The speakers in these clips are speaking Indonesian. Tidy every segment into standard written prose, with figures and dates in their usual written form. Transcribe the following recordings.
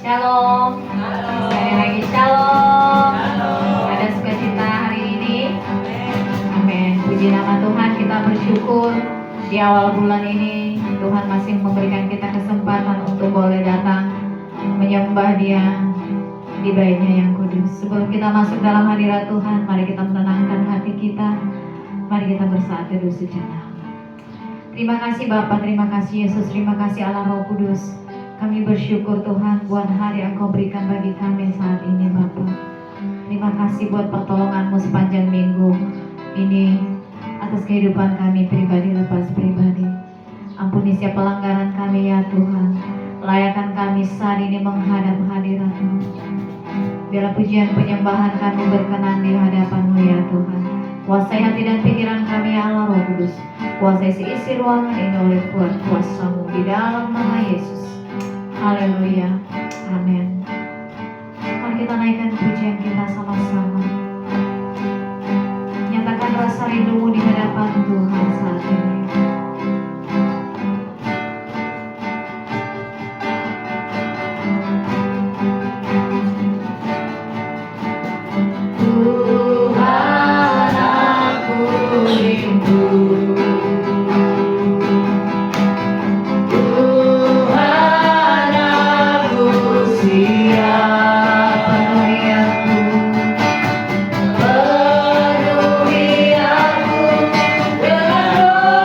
Shalom. Sekali lagi shalom. Ada sukacita hari ini. Amin. Puji nama Tuhan, kita bersyukur di awal bulan ini Tuhan masih memberikan kita kesempatan untuk boleh datang menyembah Dia di baitnya yang kudus. Sebelum kita masuk dalam hadirat Tuhan, mari kita menenangkan hati kita. Mari kita bersaat teduh sejenak. Terima kasih Bapa, terima kasih Yesus, terima kasih Allah Roh Kudus. Kami bersyukur Tuhan buat hari yang Kau berikan bagi kami saat ini Bapa. Terima kasih buat pertolongan-Mu sepanjang minggu ini atas kehidupan kami pribadi lepas pribadi. Ampuni setiap pelanggaran kami ya Tuhan. Layakan kami saat ini menghadap hadirat-Mu. Biarlah pujian penyembahan kami berkenan di hadapan-Mu ya Tuhan. Kuasai hati dan pikiran kami ya Allah Roh Kudus. Kuasai seisi ruangan ini oleh kuasa-Mu di dalam nama Yesus. Haleluya, amin. Mari kita naikkan pujian kita sama-sama. Nyatakan rasa rindumu di hadapan Tuhan saat ini. Tuhan, aku rindu. Penuhi aku dengan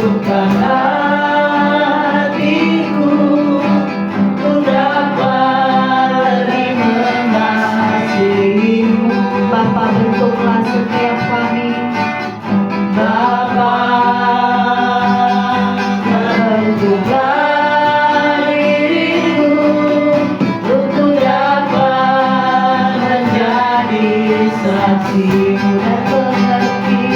lembutkan hatiku untuk dapat lagi mengasihimu. Bapa, bentuklah setiap kami. Bapa, bentuklah diriku untuk dapat menjadi saksimu dan mengerti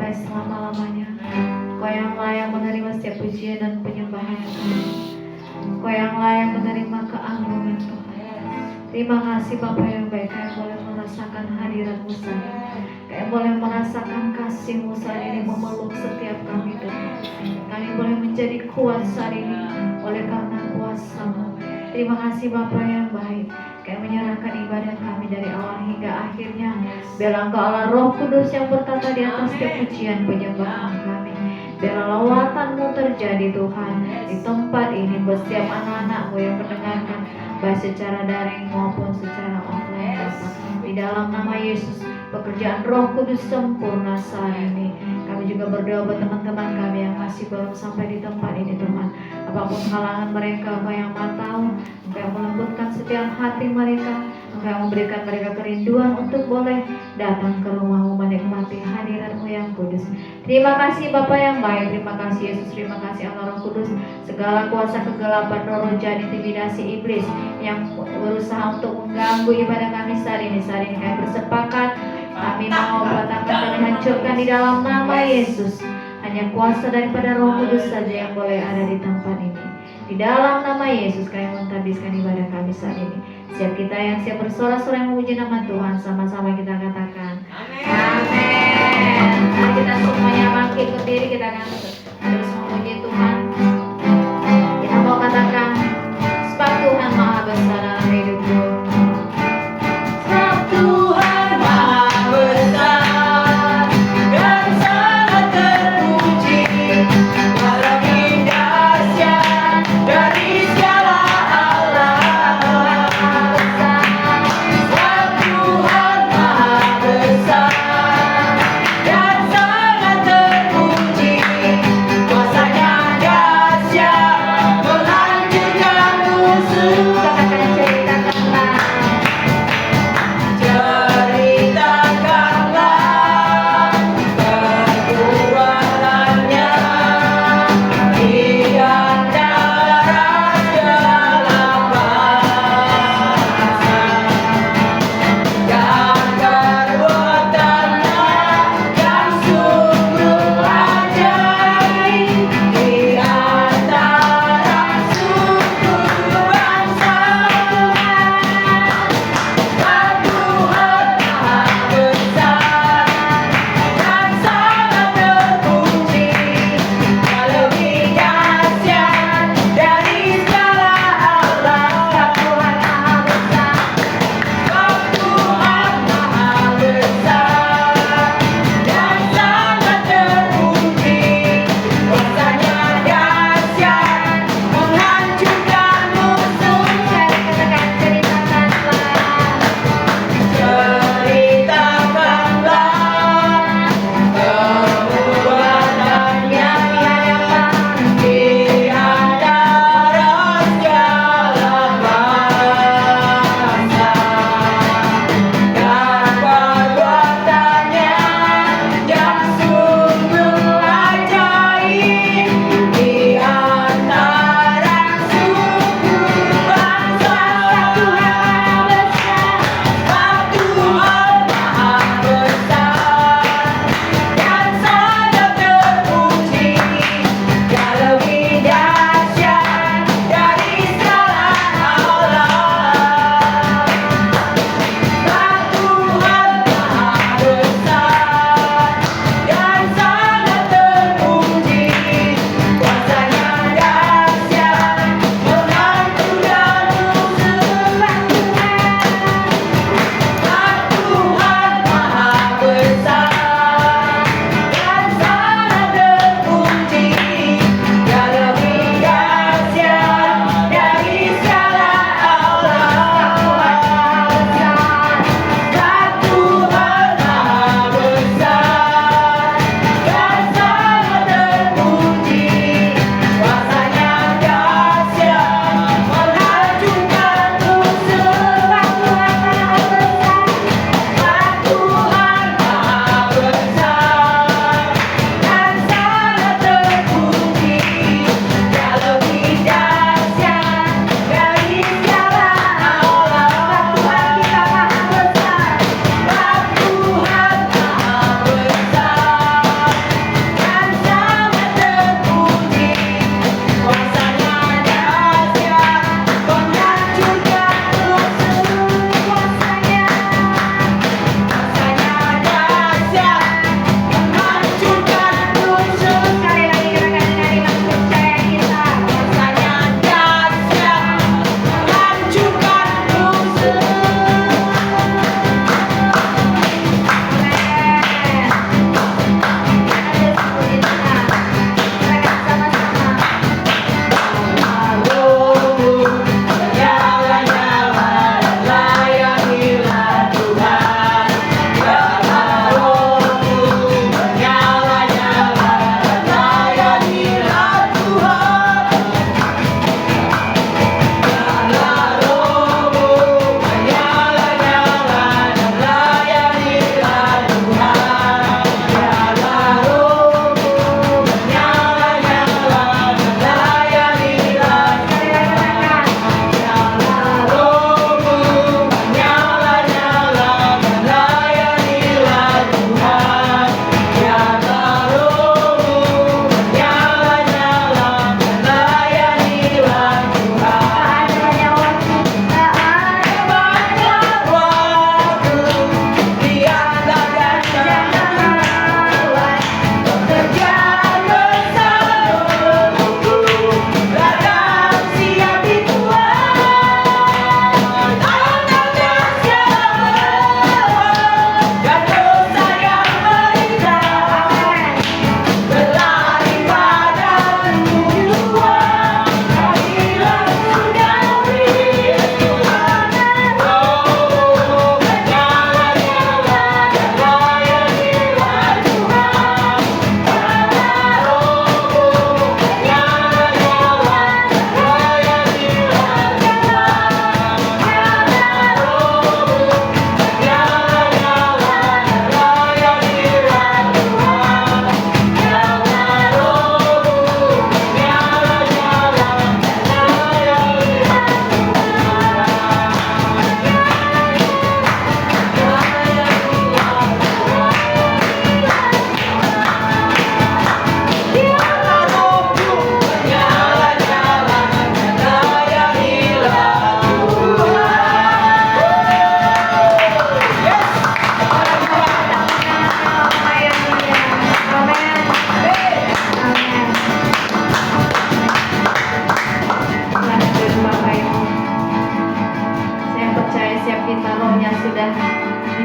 sampai selama-lamanya. Kau yang layak menerima setiap pujian dan penyembahan kami. Kau yang layak menerima keagungan Tuhan. Terima kasih Bapa yang baik, kami boleh merasakan hadirat-Mu saat ini. Kami boleh merasakan kasih-Mu saat ini memeluk setiap kami Tuhan. Kami boleh menjadi kuat saat ini oleh karena kuasa-Mu. Terima kasih Bapa yang baik. Kami menyerahkan ibadah kami dari awal hingga akhirnya. Biarlah Engkau Allah Roh Kudus yang bertata di atas setiap pujian penyembahan kami. Biarlah lawatan-Mu terjadi Tuhan di tempat ini buat setiap anak-anak-Mu yang mendengarkan, baik secara daring maupun secara online Bapa. Di dalam nama Yesus, pekerjaan Roh Kudus sempurna saat ini. Kami juga berdoa buat teman-teman kami yang masih belum sampai di tempat ini Tuhan. Apapun halangan mereka, Engkau yang Maha Tahu, Engkau yang melembutkan setiap hati mereka, Engkau yang memberikan mereka kerinduan untuk boleh datang ke rumah-Mu menikmati hadirat-Mu yang kudus. Terima kasih Bapa yang baik, terima kasih Yesus, terima kasih Allah Roh Kudus. Segala kuasa kegelapan, roh jahat, intimidasi iblis yang berusaha untuk mengganggu ibadah kami saat ini kami bersepakat, kami mau batalkan dan hancurkan di dalam nama Yesus. Hanya kuasa daripada Roh Kudus saja yang boleh ada di tempat ini. Di dalam nama Yesus kami mentadbiskan ibadah kami saat ini. Siap kita yang siap bersorak-sorai yang memuji nama Tuhan, sama-sama kita katakan amin. Mari kita semuanya bangkit berdiri, kita akan terus memuji Tuhan. Kita mau katakan sebab Tuhan Maha Besar dalam hidupku. Sebab Tuhan Maha Besar dan sangat terpuji, paling dahsyat dari segala alam. Sebab Tuhan Maha Besar dan sangat terpuji,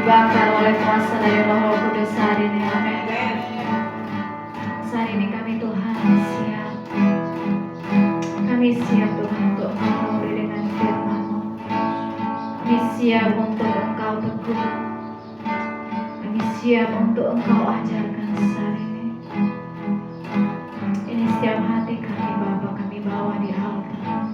dibakar oleh kuasa dari Roh Kudus hari ini. Amin. Saat ini kami Tuhan siap. Kami siap Tuhan untuk memenuhi dengan firman-Mu. Kami siap untuk Engkau teguh. Kami siap untuk Engkau ajarkan saat ini. Ini setiap hati kami Bapa, kami bawa di altar.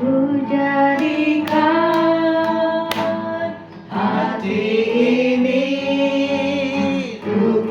Ku jadikan hati ini untuk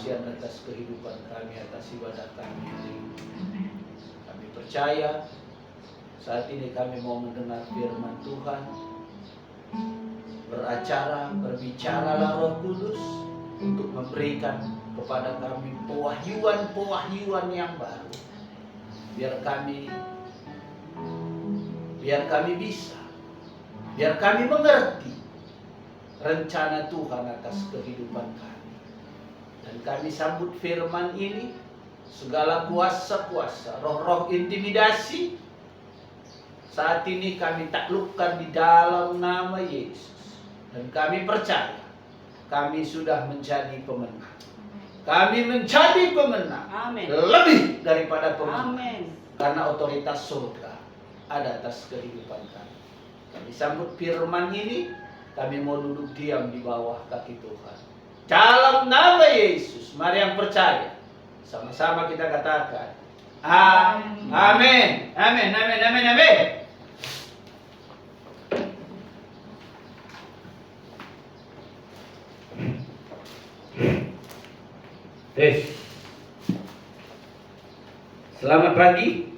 kesaksian atas kehidupan kami, atas ibadah kami hari ini. Kami percaya saat ini kami mau mendengar firman Tuhan. Berbicaralah Roh Kudus untuk memberikan kepada kami pewahyuan yang baru. Biar kami bisa, biar kami mengerti rencana Tuhan atas kehidupan kami. Dan kami sambut firman ini, segala kuasa-kuasa, roh-roh intimidasi, saat ini kami taklukkan di dalam nama Yesus. Dan kami percaya, kami sudah menjadi pemenang. Kami menjadi pemenang. Amin. Lebih daripada pemenang. Amin. Karena otoritas surga ada atas kehidupan kami. Kami sambut firman ini, kami mau duduk diam di bawah kaki Tuhan. Dalam nama Yesus, mari yang percaya, sama-sama kita katakan, amin. Amin. Amin. Amin. Amin. Amin. Selamat pagi.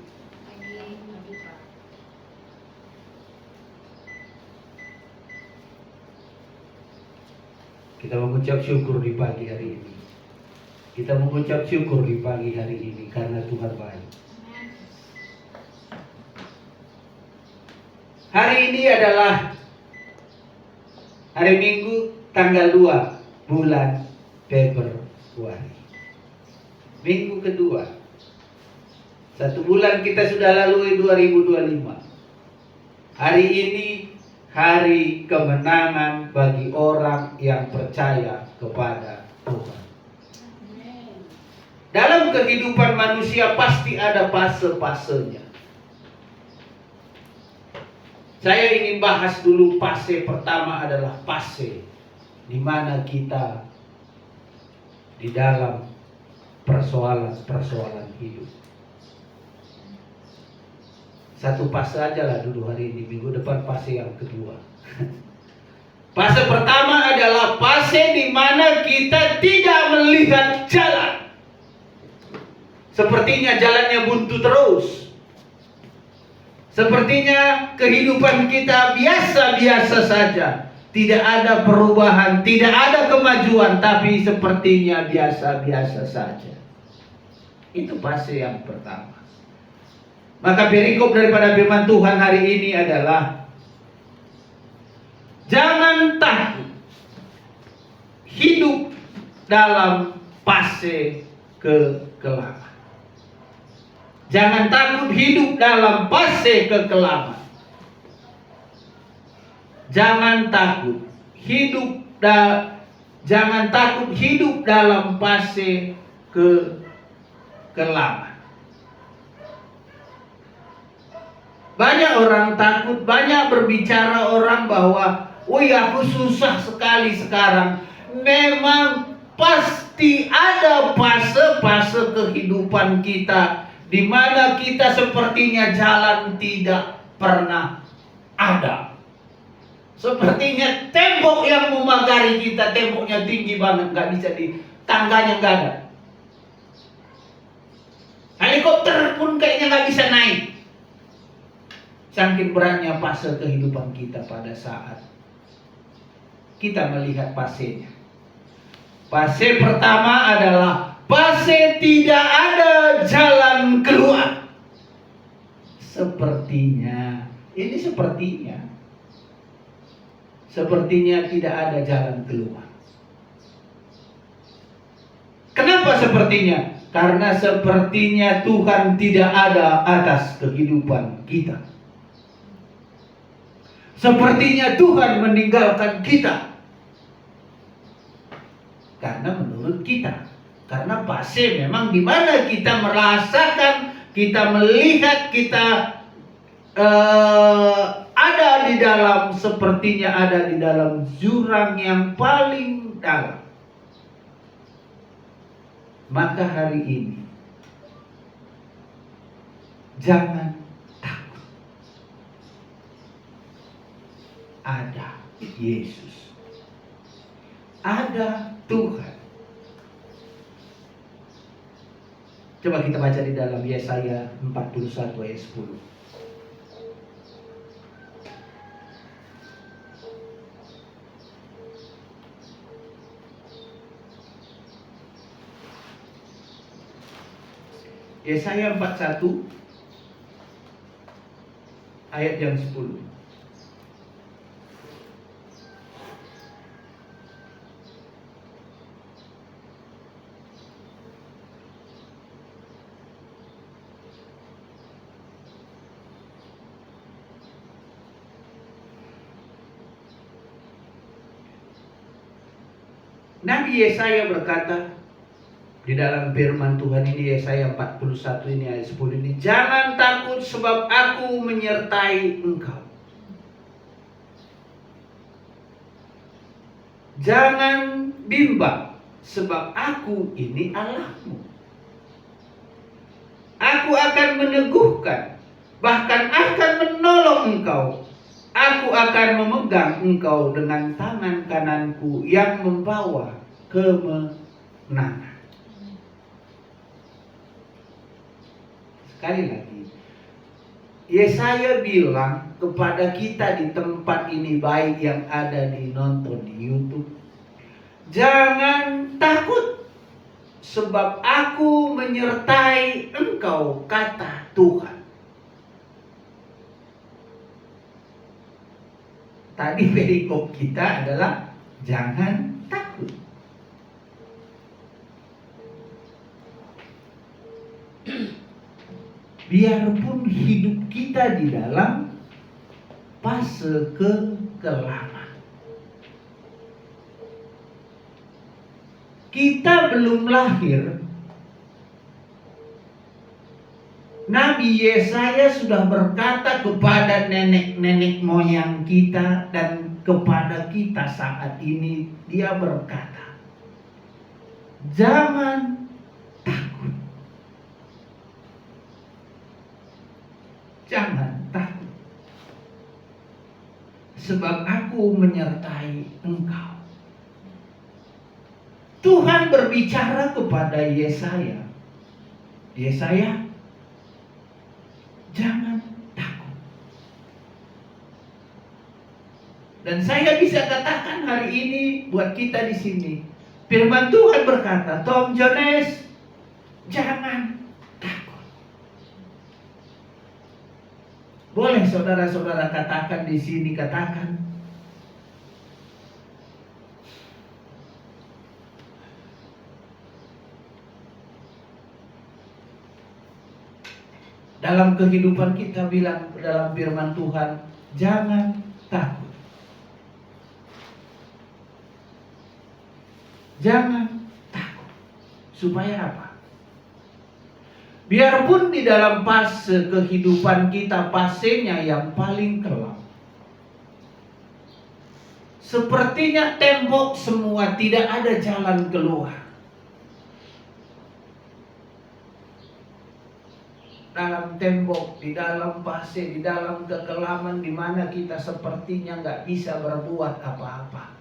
Kita mengucap syukur di pagi hari ini. Kita mengucap syukur di pagi hari ini karena Tuhan baik. Hari ini adalah hari Minggu tanggal 2 bulan Februari. Minggu kedua. 1 bulan kita sudah lalui 2025. Hari ini hari kemenangan bagi orang yang percaya kepada Tuhan. Dalam kehidupan manusia pasti ada fase-fasenya. Saya ingin bahas dulu fase pertama adalah fase di mana kita di dalam persoalan hidup. Satu fase aja lah dulu hari ini, minggu depan fase yang kedua. Fase pertama adalah fase di mana kita tidak melihat jalan. Sepertinya jalannya buntu terus. Sepertinya kehidupan kita biasa-biasa saja. Tidak ada perubahan, tidak ada kemajuan, tapi sepertinya biasa-biasa saja. Itu fase yang pertama. Maka perikop daripada firman Tuhan hari ini adalah jangan takut hidup dalam fase kekelaman. Jangan takut hidup dalam fase kekelaman. Jangan takut hidup dalam fase kekelaman. Banyak orang takut, banyak berbicara orang bahwa, "Wih, aku susah sekali sekarang." Memang pasti ada fase-fase kehidupan kita di mana kita sepertinya jalan tidak pernah ada. Sepertinya tembok yang memagari kita, temboknya tinggi banget, nggak bisa tangganya nggak ada. Helikopter pun kayaknya nggak bisa naik. Saking beratnya fase kehidupan kita pada saat kita melihat fasenya. Fase pertama adalah fase tidak ada jalan keluar. Sepertinya tidak ada jalan keluar. Kenapa sepertinya? Karena sepertinya Tuhan tidak ada atas kehidupan kita. Sepertinya Tuhan meninggalkan kita. Karena menurut kita. Karena fase memang di mana kita merasakan, kita melihat, kita ada di dalam, sepertinya ada di dalam jurang yang paling dalam. Maka hari ini jangan takut. Ada Yesus. Ada Tuhan. Coba kita baca di dalam Yesaya 41 ayat 10. Yesaya 41 ayat yang 10. Nabi Yesaya berkata di dalam firman Tuhan ini, Yesaya 41 ini ayat 10 ini, jangan takut sebab aku menyertai engkau. Jangan bimbang sebab aku ini Allahmu. Aku akan meneguhkan, bahkan akan menolong engkau. Aku akan memegang engkau dengan tangan kananku yang membawa kemenangan. Sekali lagi, Yesaya bilang kepada kita di tempat ini, baik yang ada di nonton di YouTube, jangan takut sebab aku menyertai engkau, kata Tuhan. Tadi perikop kita adalah jangan takut. Biarpun hidup kita di dalam fase kekelaman, kita belum lahir, Nabi Yesaya sudah berkata kepada nenek-nenek moyang kita dan kepada kita saat ini. Dia berkata, jangan takut. Jangan takut. Sebab aku menyertai engkau. Tuhan berbicara kepada Yesaya. Yesaya, jangan takut. Dan saya bisa katakan hari ini buat kita di sini, firman Tuhan berkata, Tom Jones, jangan takut. Boleh saudara-saudara katakan di sini, katakan, dalam kehidupan kita bilang dalam firman Tuhan, jangan takut. Jangan takut. Supaya apa? Biarpun di dalam fase kehidupan kita, fasenya yang paling kelam, sepertinya tembok semua, tidak ada jalan keluar. Dalam tembok, di dalam fase, di dalam kekelaman, di mana kita sepertinya nggak bisa berbuat apa-apa.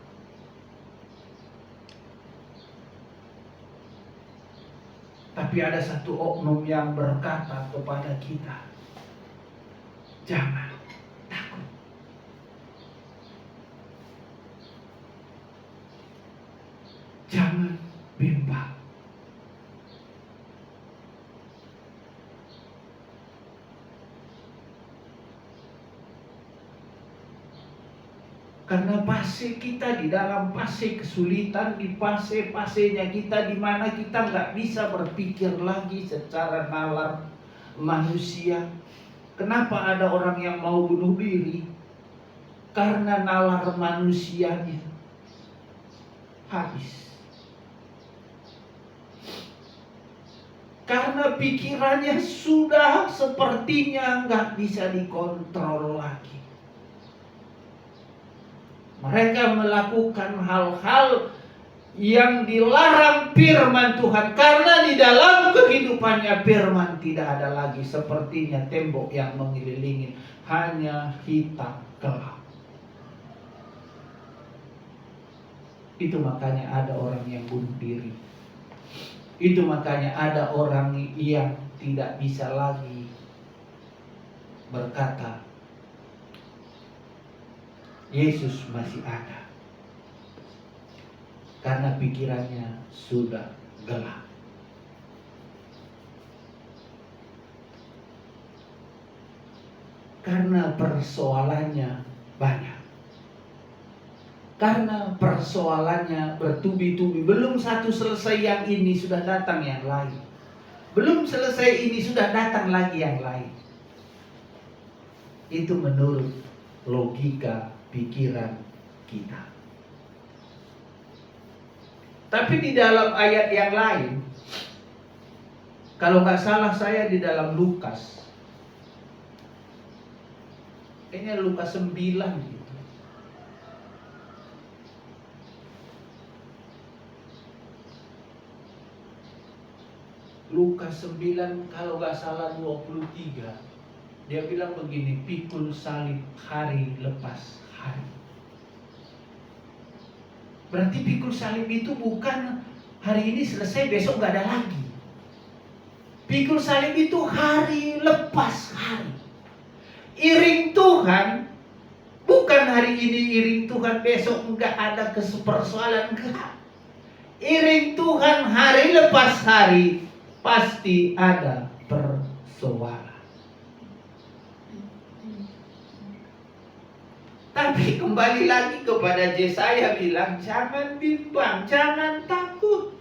Tapi ada satu oknum yang berkata kepada kita, jangan takut. Jangan bimbang. Karena fase kita di dalam fase kesulitan, di fase-fasenya kita di mana kita nggak bisa berpikir lagi secara nalar manusia. Kenapa ada orang yang mau bunuh diri? Karena nalar manusianya habis. Karena pikirannya sudah sepertinya nggak bisa dikontrol lagi. Mereka melakukan hal-hal yang dilarang firman Tuhan. Karena di dalam kehidupannya firman tidak ada lagi. Sepertinya tembok yang mengelilingi, hanya hitam gelap. Itu makanya ada orang yang bunuh diri. Itu makanya ada orang yang tidak bisa lagi berkata Yesus masih ada, karena pikirannya sudah gelap. Karena persoalannya banyak. Karena persoalannya bertubi-tubi. Belum satu selesai yang ini, sudah datang yang lain. Belum selesai ini, sudah datang lagi yang lain. Itu menurut logika pikiran kita. Tapi di dalam ayat yang lain, kalau nggak salah saya di dalam Lukas, ini Lukas 9 gitu. Lukas 9 kalau nggak salah 23, dia bilang begini, pikul salib hari lepas hari. Berarti pikul salib itu bukan hari ini selesai, besok nggak ada lagi. Pikul salib itu hari lepas hari. Iring Tuhan bukan hari ini iring Tuhan, besok enggak ada persoalan, enggak. Iring Tuhan hari lepas hari pasti ada persoalan. Tapi kembali lagi kepada Yesaya bilang, jangan bimbang, jangan takut.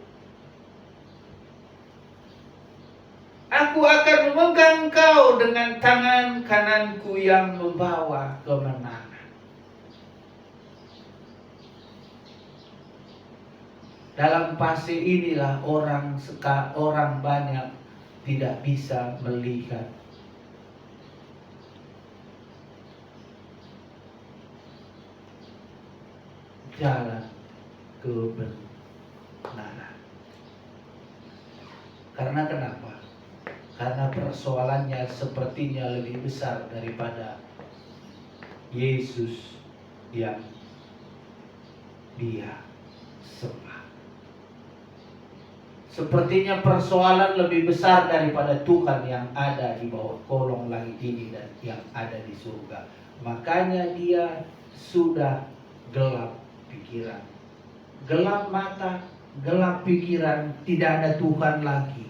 Aku akan memegang kau dengan tangan kananku yang membawa kemenangan. Dalam fase inilah orang banyak tidak bisa melihat jalan kebenaran. Karena kenapa? Karena persoalannya sepertinya lebih besar daripada Yesus yang dia sembah. Sepertinya persoalan lebih besar daripada Tuhan yang ada di bawah kolong langit ini dan yang ada di surga. Makanya dia sudah gelap pikiran, gelap mata, gelap pikiran, tidak ada Tuhan lagi.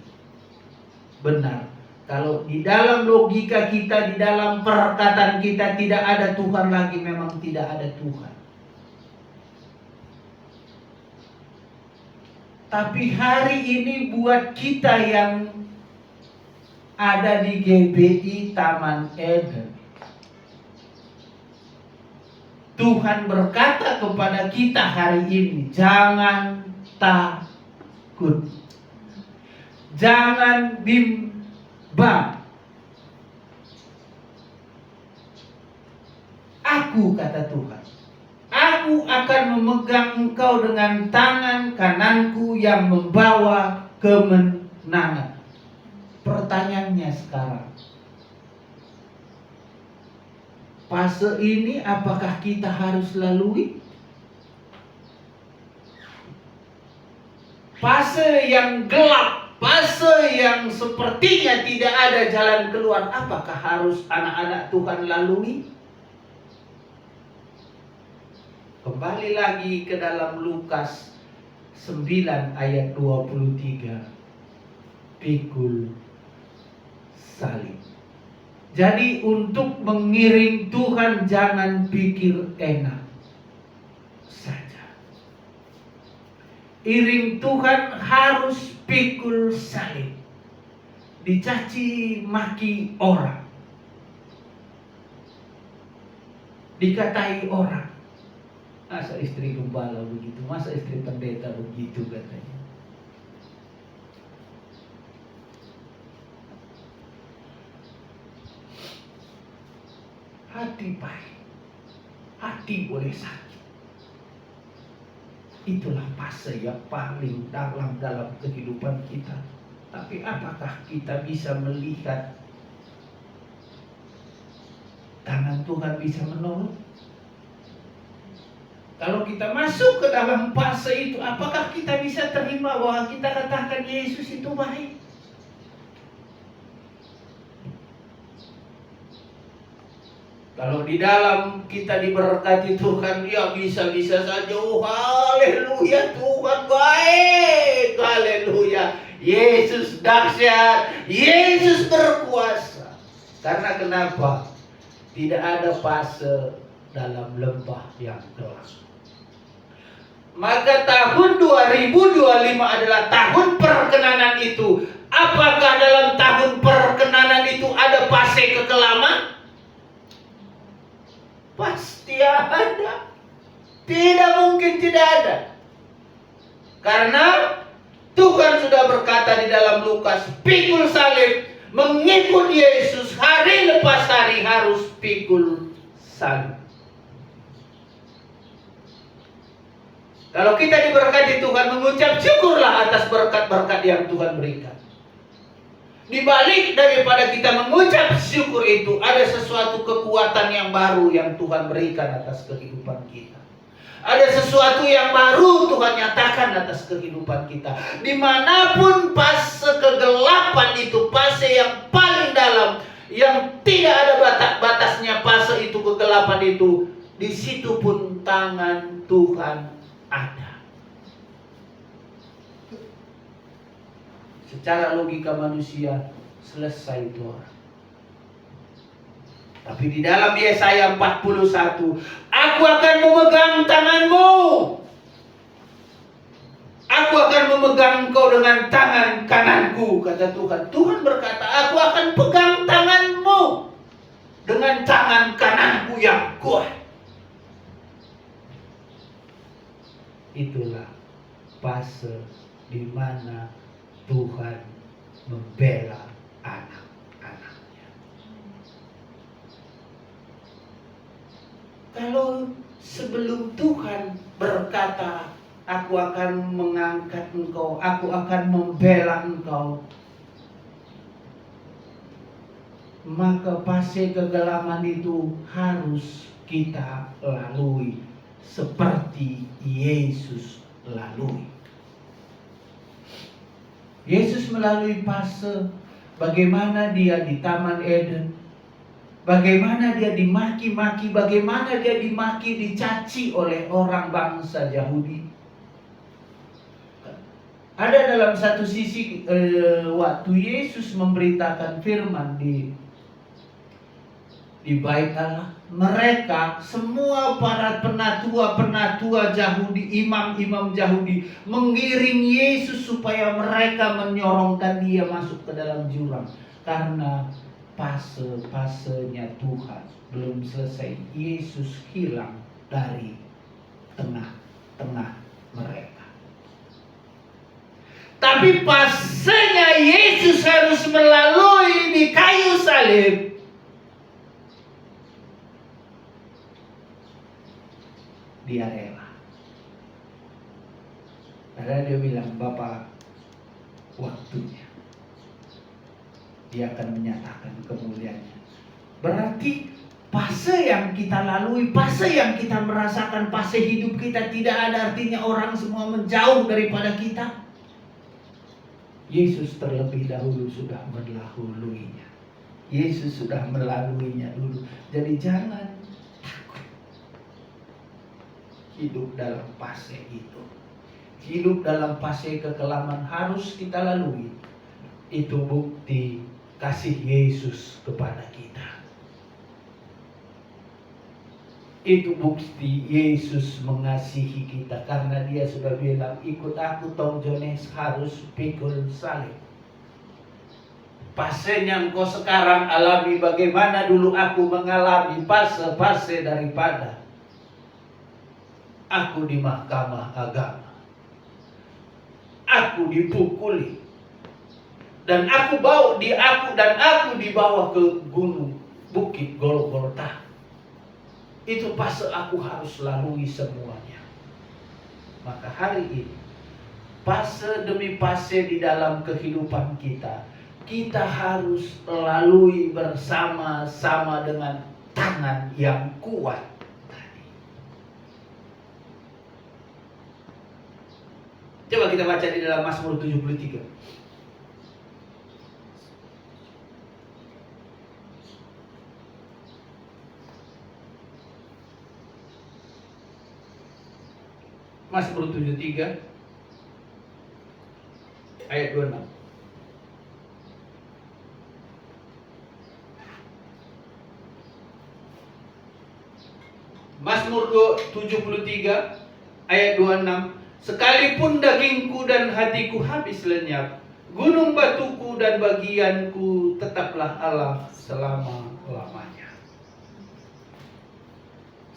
Benar, kalau di dalam logika kita, di dalam perkataan kita tidak ada Tuhan lagi, memang tidak ada Tuhan. Tapi hari ini buat kita yang ada di GBI Taman Eden, Tuhan berkata kepada kita hari ini, jangan takut. Jangan bimbang. Aku, kata Tuhan, aku akan memegang engkau dengan tangan kananku yang membawa kemenangan. Pertanyaannya sekarang, fase ini apakah kita harus lalui? Fase yang gelap, fase yang sepertinya tidak ada jalan keluar, apakah harus anak-anak Tuhan lalui? Kembali lagi ke dalam Lukas 9 ayat 23. Pikul salib. Jadi untuk mengiring Tuhan jangan pikir enak saja. Iring Tuhan harus pikul salib. Dicaci maki orang. Dikatai orang. Masa istri gembala begitu, masa istri pendeta begitu katanya. Hati baik, hati boleh sakit. Itulah fase yang paling dalam kehidupan kita. Tapi apakah kita bisa melihat tangan Tuhan bisa menolong? Kalau kita masuk ke dalam fase itu, apakah kita bisa terima bahwa kita katakan Yesus itu baik? Kalau di dalam kita diberkati Tuhan, ya bisa-bisa saja. Oh, haleluya, Tuhan baik. Haleluya. Yesus dahsyat. Yesus berkuasa. Karena kenapa? Tidak ada fase dalam lembah yang gelap. Maka tahun 2025 adalah tahun perkenanan itu. Apakah dalam tahun perkenanan itu ada fase kekelaman? Pasti ada. Tidak mungkin tidak ada. Karena Tuhan sudah berkata di dalam Lukas, pikul salib, mengikut Yesus hari lepas hari harus pikul salib. Kalau kita diberkati Tuhan, mengucap syukurlah atas berkat-berkat yang Tuhan berikan. Di balik daripada kita mengucap syukur itu, ada sesuatu kekuatan yang baru yang Tuhan berikan atas kehidupan kita. Ada sesuatu yang baru Tuhan nyatakan atas kehidupan kita. Dimanapun fase kegelapan itu, fase yang paling dalam, yang tidak ada batasnya fase itu, kegelapan itu, di situ pun tangan Tuhan ada. Secara logika manusia selesai itu orang. Tapi di dalam Yesaya 41, aku akan memegang tanganmu. Aku akan memegang engkau dengan tangan kananku, kata Tuhan. Tuhan berkata, aku akan pegang tanganmu dengan tangan kananku yang kuat. Itulah fase di mana Tuhan membela anak-anaknya. Kalau sebelum Tuhan berkata, aku akan mengangkat engkau, aku akan membela engkau, maka fase kegelapan itu harus kita lalui seperti Yesus lalui. Yesus melalui fase bagaimana dia di Taman Eden, bagaimana dia dimaki-maki, bagaimana dia dimaki, dicaci oleh orang bangsa Yahudi. Ada dalam satu sisi waktu Yesus memberitakan firman di bait Allah, mereka semua para penatua Yahudi, imam-imam Yahudi mengiring Yesus supaya mereka menyorongkan dia masuk ke dalam jurang. Karena fase-fasenya Tuhan belum selesai. Yesus hilang dari tengah-tengah mereka. Tapi fasenya Yesus harus melalui di kayu salib. Dia rela. Karena dia bilang, Bapa, waktunya. Dia akan menyatakan kemuliaannya. Berarti fase yang kita lalui, fase yang kita merasakan, fase hidup kita tidak ada artinya orang semua menjauh daripada kita. Yesus terlebih dahulu sudah mendahuluinya. Yesus sudah melaluinya dulu. Jadi jangan hidup dalam fase itu. Hidup dalam fase kekelaman harus kita lalui. Itu bukti kasih Yesus kepada kita. Itu bukti Yesus mengasihi kita. Karena dia sudah bilang, ikut aku Tom Jones, harus pikul salib. Fasenya engkau sekarang alami bagaimana dulu aku mengalami fase-fase daripada aku di mahkamah agama. Aku dipukuli. Dan aku dibawa ke gunung bukit Golgota. Itu fase aku harus lalui semuanya. Maka hari ini, fase demi fase di dalam kehidupan kita, kita harus lalui bersama-sama dengan tangan yang kuat. Coba kita baca di dalam Mazmur 73. Mazmur 73 ayat 26. Mazmur 73 ayat 26. Sekalipun dagingku dan hatiku habis lenyap, gunung batuku dan bagianku tetaplah Allah selama-lamanya.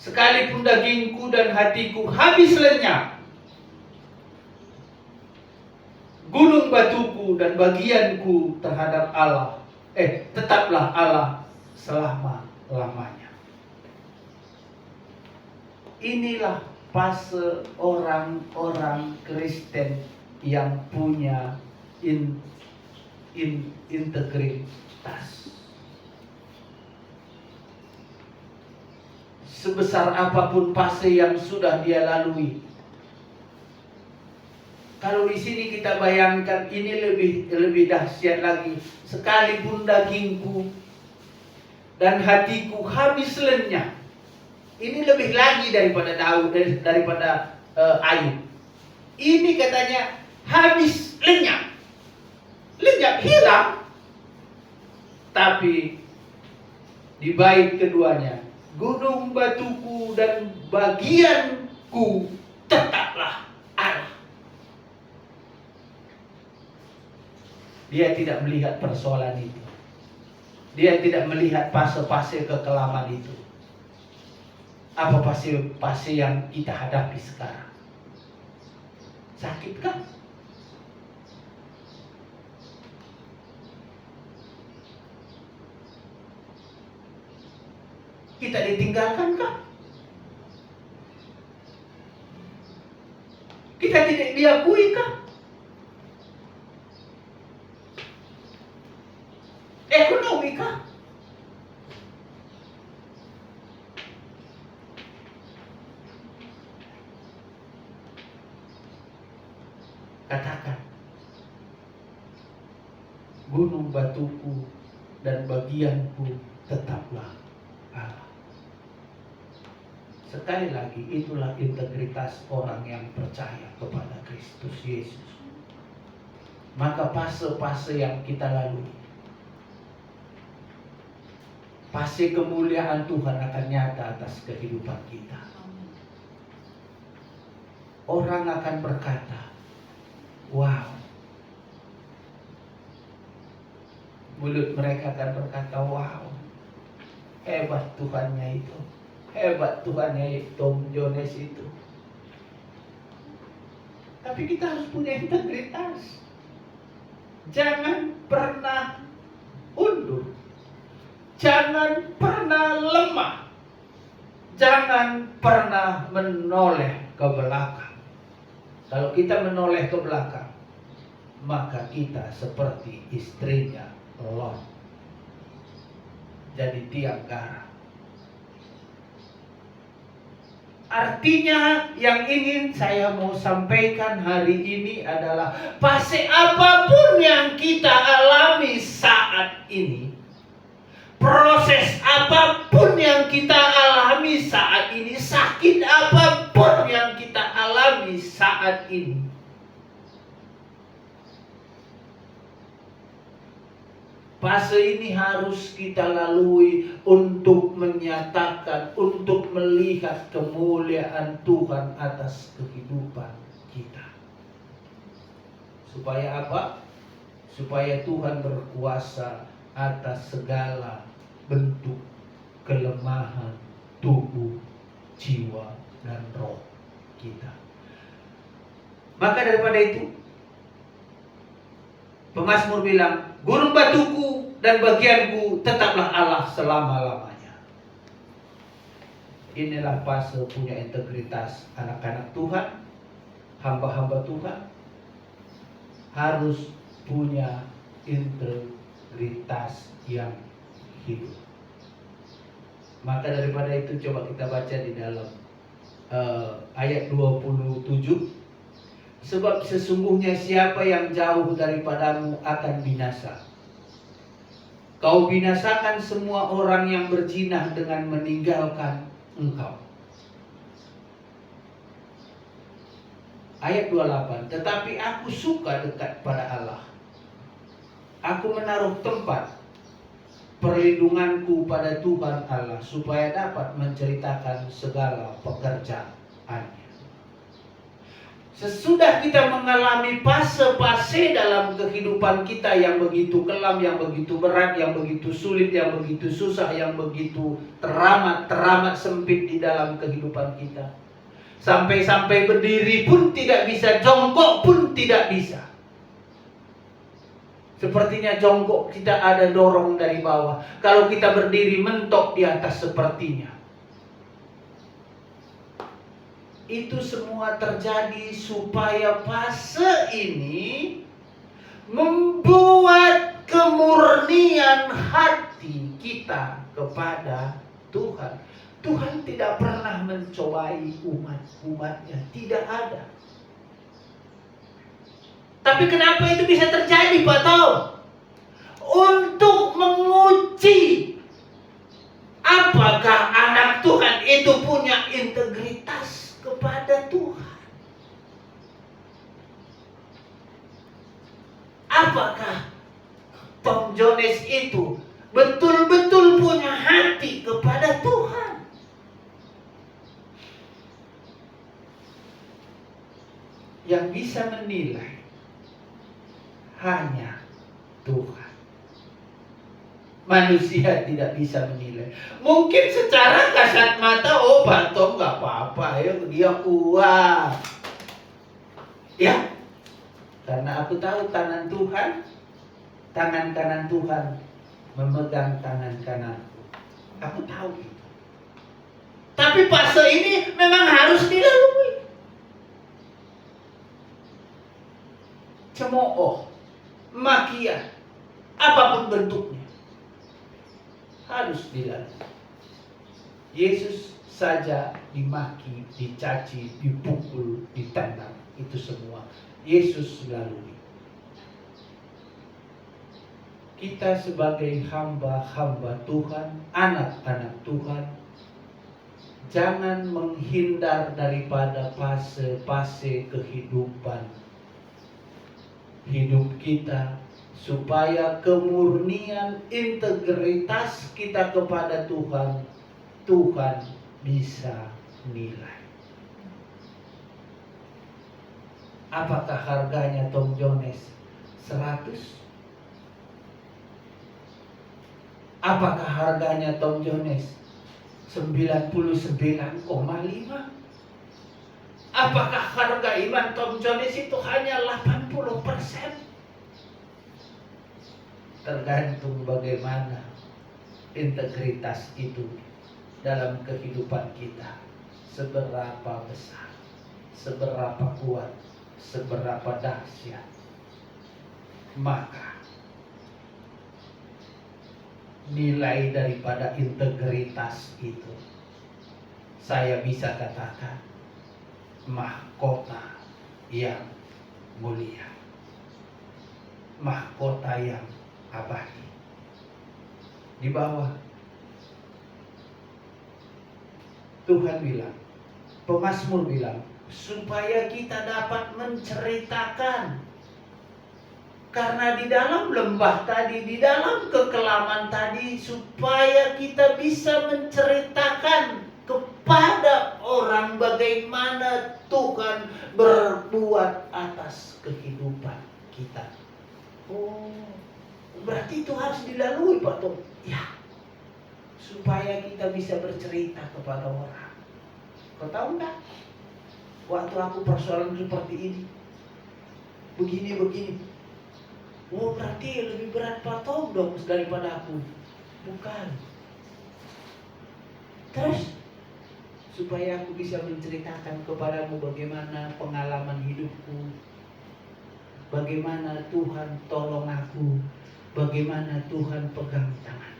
Sekalipun dagingku dan hatiku habis lenyap, gunung batuku dan bagianku terhadap Allah, tetaplah Allah selama-lamanya. Inilah fase orang-orang Kristen yang punya integritas. Sebesar apapun fase yang sudah dia lalui. Kalau di sini kita bayangkan, ini lebih dahsyat lagi. Sekalipun dagingku dan hatiku habis lenyap. Ini lebih lagi daripada Daud, daripada Ayub. Ini katanya habis lenyap. Lenyap, hilang. Tapi di bait keduanya, gunung batuku dan bagianku tetaplah Allah. Dia tidak melihat persoalan itu. Dia tidak melihat fase-fase kekelaman itu. Apa fase yang kita hadapi sekarang? Sakit kan? Kita ditinggalkan kan? Kita tidak diakui kan? Ekonomi kan? Katakan, gunung batuku dan bagianku tetaplah Allah. Sekali lagi, itulah integritas orang yang percaya kepada Kristus Yesus. Maka fase-fase yang kita lalui, fase kemuliaan Tuhan akan nyata atas kehidupan kita. Orang akan berkata, wow. Mulut mereka akan berkata, wow, hebat Tuhannya itu. Hebat Tuhannya Tom Jones itu. Tapi kita harus punya integritas. Jangan pernah undur. Jangan pernah lemah. Jangan pernah menoleh ke belakang. Kalau kita menoleh ke belakang, maka kita seperti istrinya Lot, jadi tiang garam. Artinya yang ingin saya mau sampaikan hari ini adalah fase apapun yang kita alami saat ini, proses apapun yang kita alami saat ini, sakit apapun yang kita alami saat ini, fase ini harus kita lalui untuk menyatakan, untuk melihat kemuliaan Tuhan atas kehidupan kita. Supaya apa? Supaya Tuhan berkuasa atas segala bentuk kelemahan tubuh, jiwa, dan roh kita. Maka daripada itu, pemazmur bilang, gunung batuku dan bagianku tetaplah Allah selama-lamanya. Inilah fase punya integritas anak-anak Tuhan, hamba-hamba Tuhan, harus punya integritas yang hidup. Maka daripada itu coba kita baca di dalam ayat 27. Sebab sesungguhnya siapa yang jauh daripadamu akan binasa. Kau binasakan semua orang yang berzina dengan meninggalkan engkau. Ayat 28. Tetapi aku suka dekat pada Allah. Aku menaruh tempat perlindunganku pada Tuhan Allah, supaya dapat menceritakan segala pekerjaannya. Sesudah kita mengalami fase-fase dalam kehidupan kita yang begitu kelam, yang begitu berat, yang begitu sulit, yang begitu susah, yang begitu teramat sempit di dalam kehidupan kita. Sampai-sampai berdiri pun tidak bisa, jongkok pun tidak bisa. Sepertinya jongkok kita ada dorong dari bawah. Kalau kita berdiri mentok di atas sepertinya. Itu semua terjadi supaya fase ini membuat kemurnian hati kita kepada Tuhan. Tuhan tidak pernah mencobai umat-umatnya, tidak ada. Tapi kenapa itu bisa terjadi, Pak Tom? Untuk menguji apakah anak Tuhan itu punya integritas kepada Tuhan. Apakah Tom Jones itu betul-betul punya hati kepada Tuhan? Yang bisa menilai hanya Tuhan. Manusia tidak bisa menilai. Mungkin secara kasat mata, oh Pak Tom gak apa-apa, ya dia kuat. Ya, karena aku tahu tangan Tuhan, tangan kanan Tuhan memegang tangan kananku. Aku tahu itu. Tapi fase ini memang harus dilalui. Cemooh, makian, apapun bentuknya, harus dilalui. Yesus saja dimaki, dicaci, dipukul, ditendang, itu semua Yesus lalui. Kita sebagai hamba-hamba Tuhan, anak-anak Tuhan, jangan menghindar daripada fase-fase kehidupan hidup kita, supaya kemurnian integritas kita kepada Tuhan, Tuhan bisa nilai. Apakah harganya Tom Jones 100? Apakah harganya Tom Jones 99,5? Apakah harga iman Tom Jones itu hanya 80%? Tergantung bagaimana integritas itu dalam kehidupan kita. Seberapa besar, seberapa kuat, seberapa dahsyat. Maka nilai daripada integritas itu, saya bisa katakan, mahkota yang mulia, mahkota yang abadi. Di bawah Tuhan bilang, pemazmur bilang, supaya kita dapat menceritakan. Karena di dalam lembah tadi, di dalam kekelaman tadi, supaya kita bisa menceritakan kepada orang bagaimana Tuhan berbuat atas kehidupan kita. Oh, berarti itu harus dilalui, Pak Tom. Ya, supaya kita bisa bercerita kepada orang. Kau tahu nggak? Waktu aku persoalan seperti ini, begini. Oh, berarti lebih berat Pak Tom dong daripada aku. Bukan. Terus supaya aku bisa menceritakan kepadamu bagaimana pengalaman hidupku, bagaimana Tuhan tolong aku, bagaimana Tuhan pegang tangan.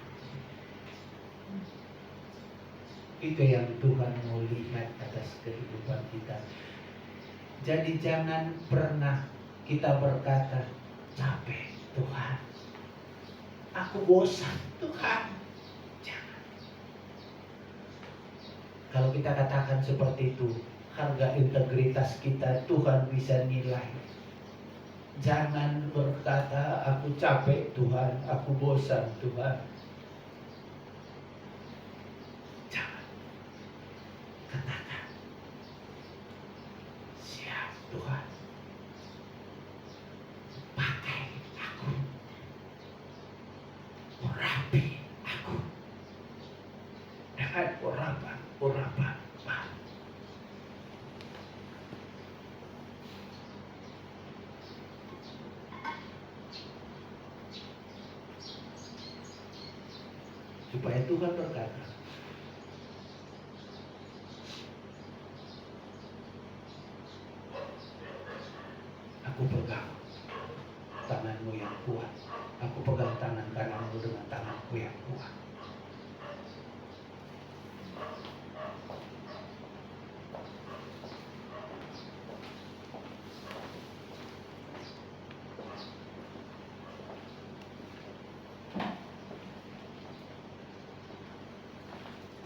Itu yang Tuhan mau lihat atas kehidupan kita. Jadi jangan pernah kita berkata, capek Tuhan, aku bosan Tuhan. Jangan. Kalau kita katakan seperti itu, harga integritas kita Tuhan bisa nilai. Jangan berkata, aku capek Tuhan, aku bosan Tuhan. Jangan. Katakan, siap Tuhan, pakai aku, urapi aku dengan urapan baru. Supaya Tuhan berkata, aku pegang tanganmu yang kuat, aku pegang tangan kananmu dengan tanganku yang kuat.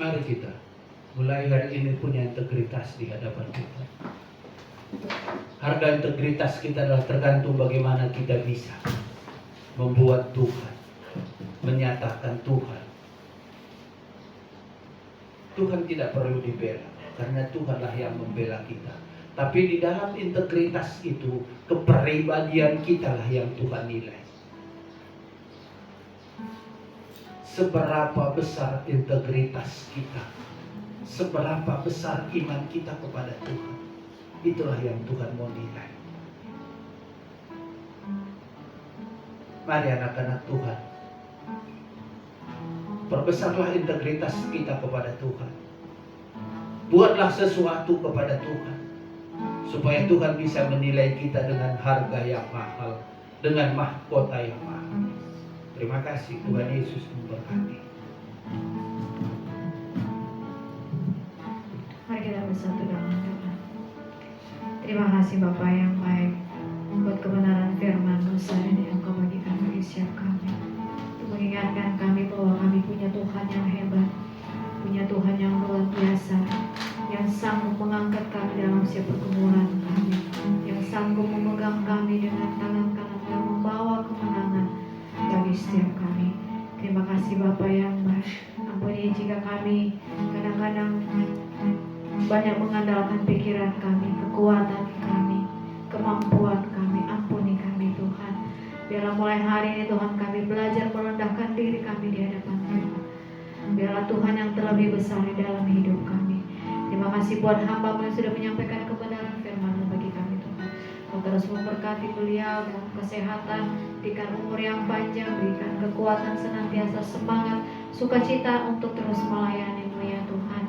Mari kita mulai hari ini punya integritas di hadapan kita. Harga integritas kita adalah tergantung bagaimana kita bisa membuat Tuhan, menyatakan Tuhan. Tuhan tidak perlu dibela, karena Tuhanlah yang membela kita. Tapi di dalam integritas itu, kepribadian kitalah yang Tuhan nilai. Seberapa besar integritas kita, seberapa besar iman kita kepada Tuhan, itulah yang Tuhan mau nilai. Mari anak-anak Tuhan, perbesarlah integritas kita kepada Tuhan. Buatlah sesuatu kepada Tuhan, supaya Tuhan bisa menilai kita dengan harga yang mahal, dengan mahkota yang mahal. Terima kasih, Tuhan Yesus memberkati. Mari kita bersatu dalam doa. Terima kasih Bapa yang baik buat kebenaran firman-Mu yang Engkau bagikan bagi setiap kami, untuk mengingatkan kami bahwa kami punya Tuhan yang hebat, punya Tuhan yang luar biasa, yang sanggup mengangkat kami dalam setiap pergumulan kami, yang sanggup memegang kami dengan tangan kanan yang membawa kemenangan bagi setiap kami. Terima kasih Bapa yang baik. Ampuni jika kami kadang-kadang banyak mengandalkan pikiran kami, kekuatan kami, kemampuan kami. Ampuni kami Tuhan. Biarlah mulai hari ini Tuhan kami belajar merendahkan diri kami di hadapan Tuhan. Biarlah Tuhan yang terlebih besar di dalam hidup kami. Terima kasih buat hamba-Mu yang sudah menyampaikan kebenaran firman-Mu bagi kami Tuhan. Kau terus memberkati beliau dalam kesehatan, berikan umur yang panjang, berikan kekuatan senantiasa, semangat, sukacita untuk terus melayani-Mu ya Tuhan.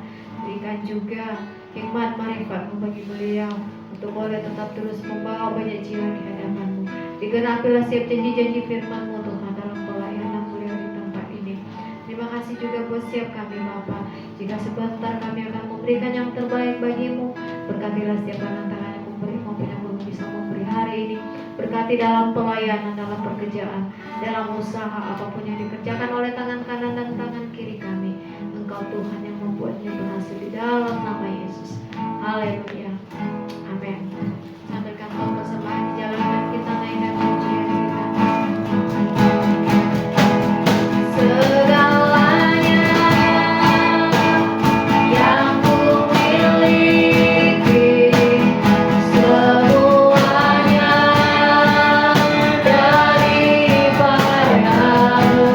Berikan juga hikmat marifat-Mu bagi beliau untuk boleh tetap terus membawa banyak jiwa di hadapan-Mu. Digenapilah setiap janji-janji firman-Mu Tuhan dalam pelayanan beliau di tempat ini. Terima kasih juga buat setiap kami Bapa. Jika sebentar kami akan memberikan yang terbaik bagi-Mu, berkatilah setiap tangan-tangan yang memberi maupun yang belum bisa memberi hari ini. Berkati dalam pelayanan, dalam pekerjaan, dalam usaha apapun yang dikerjakan oleh tangan kanan dan tangan kiri kami. Engkau Tuhan yang membuatnya berhasil di dalam nama Yesus. Haleluya. Amin. Sampaikan kau persembahan dijalankan kita naik dan pujian kita. Segalanya yang ku miliki, semuanya daripada-Mu.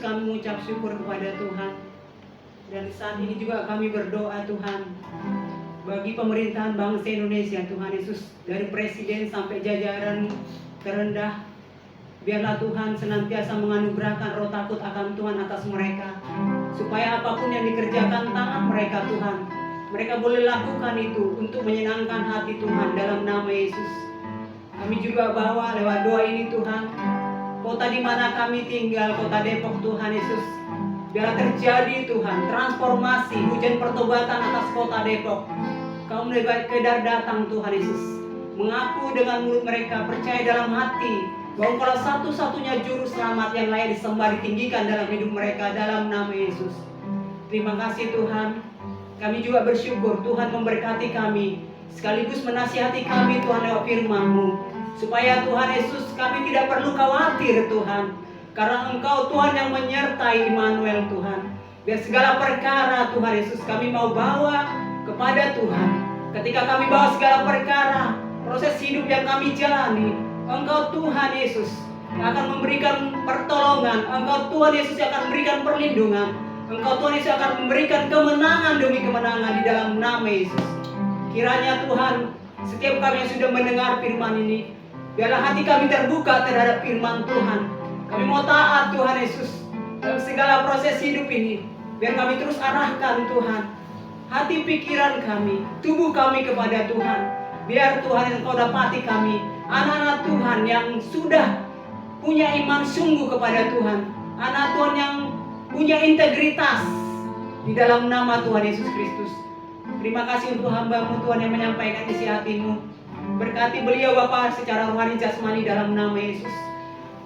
Yesus kami mengucap syukur kepada Tuhan. Dan saat ini juga kami berdoa Tuhan, bagi pemerintahan bangsa Indonesia Tuhan Yesus, dari presiden sampai jajaran terendah, biarlah Tuhan senantiasa menganugerahkan roh takut akan Tuhan atas mereka, supaya apapun yang dikerjakan tangan mereka Tuhan, mereka boleh lakukan itu untuk menyenangkan hati Tuhan dalam nama Yesus. Kami juga bawa lewat doa ini Tuhan, kota di mana kami tinggal, kota Depok Tuhan Yesus, biarlah terjadi Tuhan transformasi, hujan pertobatan atas kota Depok. Kau kedar datang Tuhan Yesus, mengaku dengan mulut mereka, percaya dalam hati bahwa Engkau satu-satunya juru selamat yang layak disembah, ditinggikan dalam hidup mereka dalam nama Yesus. Terima kasih Tuhan. Kami juga bersyukur Tuhan memberkati kami, sekaligus menasihati kami Tuhan lewat firman-Mu, supaya Tuhan Yesus kami tidak perlu khawatir Tuhan, karena Engkau Tuhan yang menyertai Immanuel Tuhan. Biar segala perkara Tuhan Yesus kami mau bawa kepada Tuhan. Ketika kami bawa segala perkara, proses hidup yang kami jalani, Engkau Tuhan Yesus akan memberikan pertolongan, Engkau Tuhan Yesus akan memberikan perlindungan, Engkau Tuhan Yesus akan memberikan kemenangan demi kemenangan di dalam nama Yesus. Kiranya Tuhan, setiap kami yang sudah mendengar firman ini, biarlah hati kami terbuka terhadap firman Tuhan. Kami mau taat Tuhan Yesus dalam segala proses hidup ini. Biar kami terus arahkan Tuhan hati pikiran kami, tubuh kami kepada Tuhan. Biar Tuhan yang Kau dapati kami, anak-anak Tuhan yang sudah punya iman sungguh kepada Tuhan, anak Tuhan yang punya integritas di dalam nama Tuhan Yesus Kristus. Terima kasih untuk hamba-Mu Tuhan yang menyampaikan isi hati-Mu. Berkati beliau Bapa secara rohani jasmani dalam nama Yesus.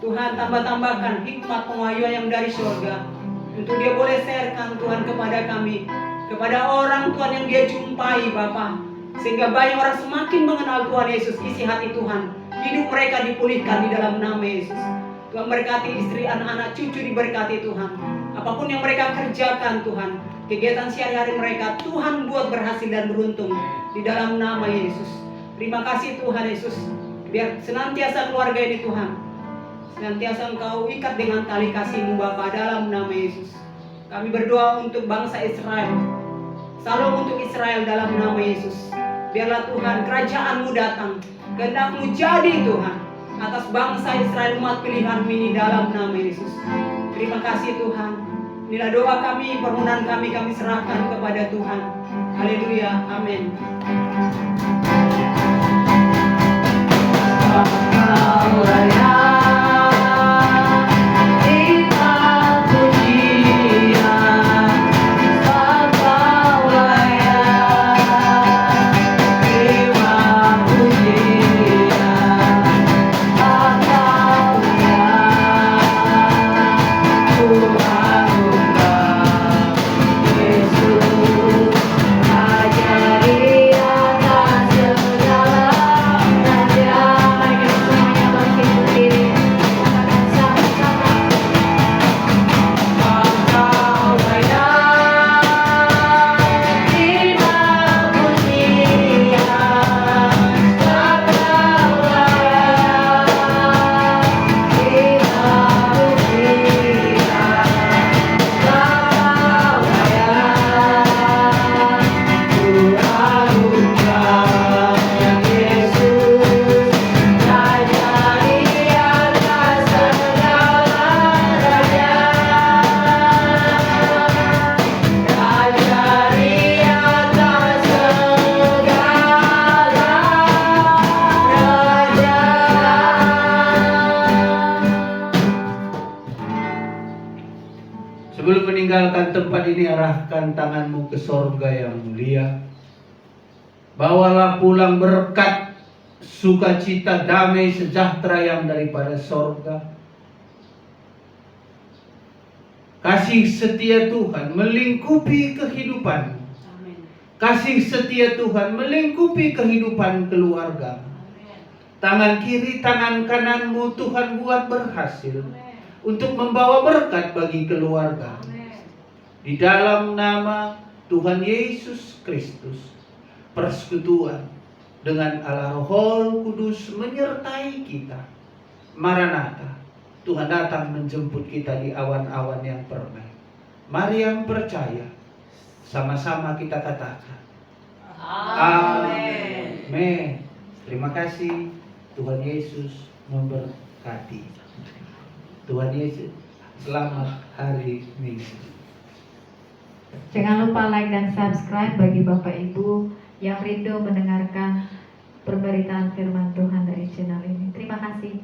Tuhan tambahkan hikmat pengayoan yang dari surga, untuk dia boleh sharekan Tuhan kepada kami, kepada orang Tuhan yang dia jumpai Bapa, sehingga banyak orang semakin mengenal Tuhan Yesus. Isi hati Tuhan, hidup mereka dipulihkan di dalam nama Yesus. Tuhan berkati istri, anak-anak, cucu diberkati Tuhan. Apapun yang mereka kerjakan Tuhan, kegiatan sehari-hari mereka, Tuhan buat berhasil dan beruntung di dalam nama Yesus. Terima kasih Tuhan Yesus. Biar senantiasa keluarga ini Tuhan, senantiasa Engkau ikat dengan tali kasih-Mu Bapa dalam nama Yesus. Kami berdoa untuk bangsa Israel, salam untuk Israel dalam nama Yesus. Biarlah Tuhan kerajaan-Mu datang, kehendak-Mu jadi Tuhan atas bangsa Israel, umat pilihan-Mu ini dalam nama Yesus. Terima kasih Tuhan. Inilah doa kami, permohonan kami serahkan kepada Tuhan. Haleluya, amin. Sebelum meninggalkan tempat ini, arahkan tanganmu ke sorga yang mulia. Bawalah pulang berkat, sukacita, damai, sejahtera yang daripada sorga. Kasih setia Tuhan melingkupi kehidupan. Kasih setia Tuhan melingkupi kehidupan keluarga. Tangan kiri, tangan kananmu Tuhan buat berhasil untuk membawa berkat bagi keluarga. Di dalam nama Tuhan Yesus Kristus, persekutuan dengan Allah Roh Kudus menyertai kita. Maranatha, Tuhan datang menjemput kita di awan-awan yang permai. Mari yang percaya, sama-sama kita katakan Amin. Amin. Terima kasih. Tuhan Yesus memberkati. Tuhan Yesus, selamat hari Minggu. Jangan lupa like dan subscribe bagi Bapak Ibu yang rindu mendengarkan pemberitaan firman Tuhan dari channel ini. Terima kasih.